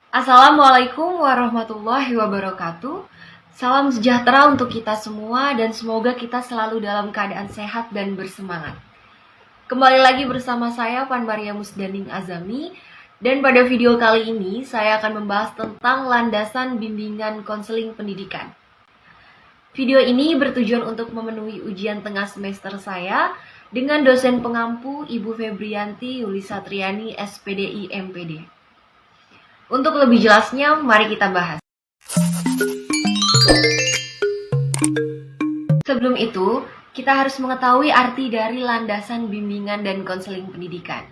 Assalamualaikum warahmatullahi wabarakatuh. Salam sejahtera untuk kita semua dan semoga kita selalu dalam keadaan sehat dan bersemangat. Kembali lagi bersama saya Pan Maria Musdaning Azami, dan pada video kali ini saya akan membahas tentang landasan bimbingan konseling pendidikan. Video ini bertujuan untuk memenuhi ujian tengah semester saya dengan dosen pengampu Ibu Febrianti Yulisatriani SPDI MPD. Untuk lebih jelasnya, mari kita bahas. Sebelum itu, kita harus mengetahui arti dari landasan bimbingan dan konseling pendidikan.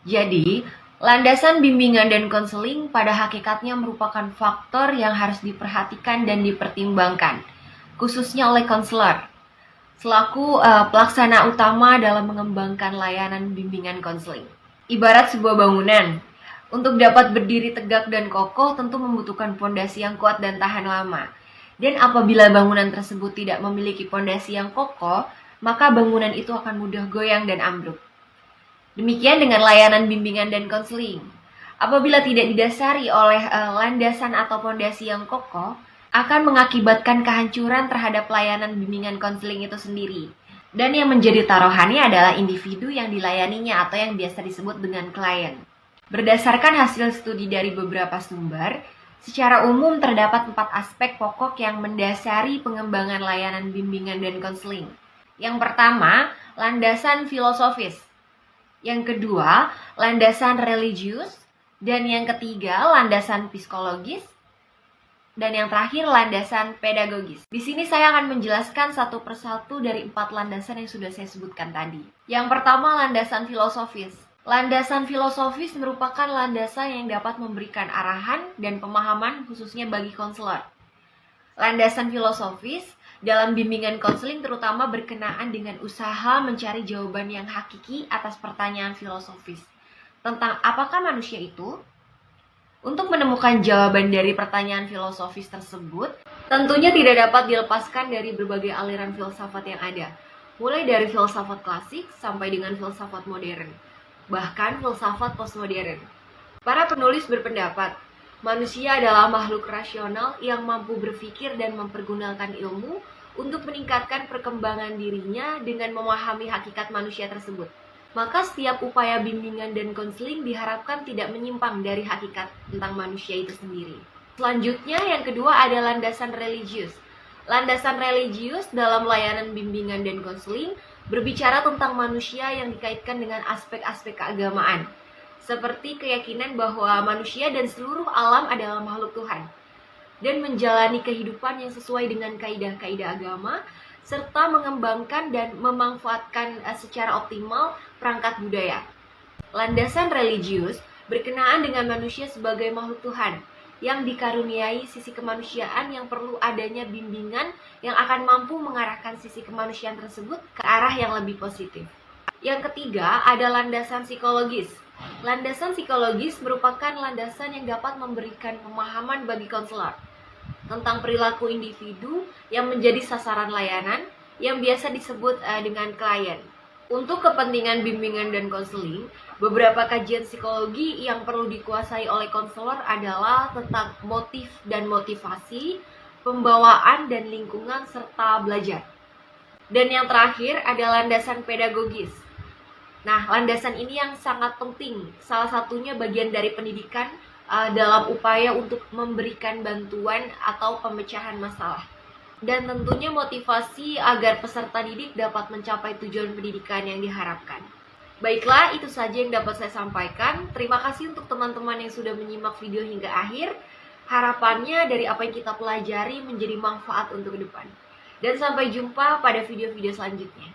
Jadi, landasan bimbingan dan konseling pada hakikatnya merupakan faktor yang harus diperhatikan dan dipertimbangkan, khususnya oleh konselor, selaku pelaksana utama dalam mengembangkan layanan bimbingan konseling. Ibarat sebuah bangunan, untuk dapat berdiri tegak dan kokoh tentu membutuhkan fondasi yang kuat dan tahan lama. Dan apabila bangunan tersebut tidak memiliki fondasi yang kokoh, maka bangunan itu akan mudah goyang dan ambruk. Demikian dengan layanan bimbingan dan konseling. Apabila tidak didasari oleh landasan atau fondasi yang kokoh, akan mengakibatkan kehancuran terhadap layanan bimbingan konseling itu sendiri. Dan yang menjadi taruhannya adalah individu yang dilayaninya atau yang biasa disebut dengan klien. Berdasarkan hasil studi dari beberapa sumber, secara umum terdapat 4 aspek pokok yang mendasari pengembangan layanan bimbingan dan konseling. Yang pertama, landasan filosofis. Yang kedua, landasan religius. Dan yang ketiga, landasan psikologis. Dan yang terakhir, landasan pedagogis. Di sini saya akan menjelaskan satu persatu dari 4 landasan yang sudah saya sebutkan tadi. Yang pertama, landasan filosofis. Landasan filosofis merupakan landasan yang dapat memberikan arahan dan pemahaman khususnya bagi konselor. Landasan filosofis dalam bimbingan konseling terutama berkenaan dengan usaha mencari jawaban yang hakiki atas pertanyaan filosofis tentang apakah manusia itu. Untuk menemukan jawaban dari pertanyaan filosofis tersebut, tentunya tidak dapat dilepaskan dari berbagai aliran filsafat yang ada, mulai dari filsafat klasik sampai dengan filsafat modern, bahkan filsafat postmodern. Para penulis berpendapat, manusia adalah makhluk rasional yang mampu berpikir dan mempergunakan ilmu untuk meningkatkan perkembangan dirinya dengan memahami hakikat manusia tersebut. Maka setiap upaya bimbingan dan konseling diharapkan tidak menyimpang dari hakikat tentang manusia itu sendiri. Selanjutnya, yang kedua ada landasan religius. Landasan religius dalam layanan bimbingan dan konseling berbicara tentang manusia yang dikaitkan dengan aspek-aspek keagamaan, seperti keyakinan bahwa manusia dan seluruh alam adalah makhluk Tuhan, dan menjalani kehidupan yang sesuai dengan kaidah-kaidah agama, serta mengembangkan dan memanfaatkan secara optimal perangkat budaya. Landasan religius berkenaan dengan manusia sebagai makhluk Tuhan, yang dikaruniai sisi kemanusiaan yang perlu adanya bimbingan yang akan mampu mengarahkan sisi kemanusiaan tersebut ke arah yang lebih positif. Yang ketiga, ada landasan psikologis. Landasan psikologis merupakan landasan yang dapat memberikan pemahaman bagi konselor tentang perilaku individu yang menjadi sasaran layanan yang biasa disebut dengan klien. Untuk kepentingan bimbingan dan konseling, beberapa kajian psikologi yang perlu dikuasai oleh konselor adalah tentang motif dan motivasi, pembawaan dan lingkungan, serta belajar. Dan yang terakhir ada landasan pedagogis. Nah, landasan ini yang sangat penting, salah satunya bagian dari pendidikan dalam upaya untuk memberikan bantuan atau pemecahan masalah. Dan tentunya motivasi agar peserta didik dapat mencapai tujuan pendidikan yang diharapkan. Baiklah, itu saja yang dapat saya sampaikan. Terima kasih untuk teman-teman yang sudah menyimak video hingga akhir. Harapannya dari apa yang kita pelajari menjadi manfaat untuk ke depan. Dan sampai jumpa pada video-video selanjutnya.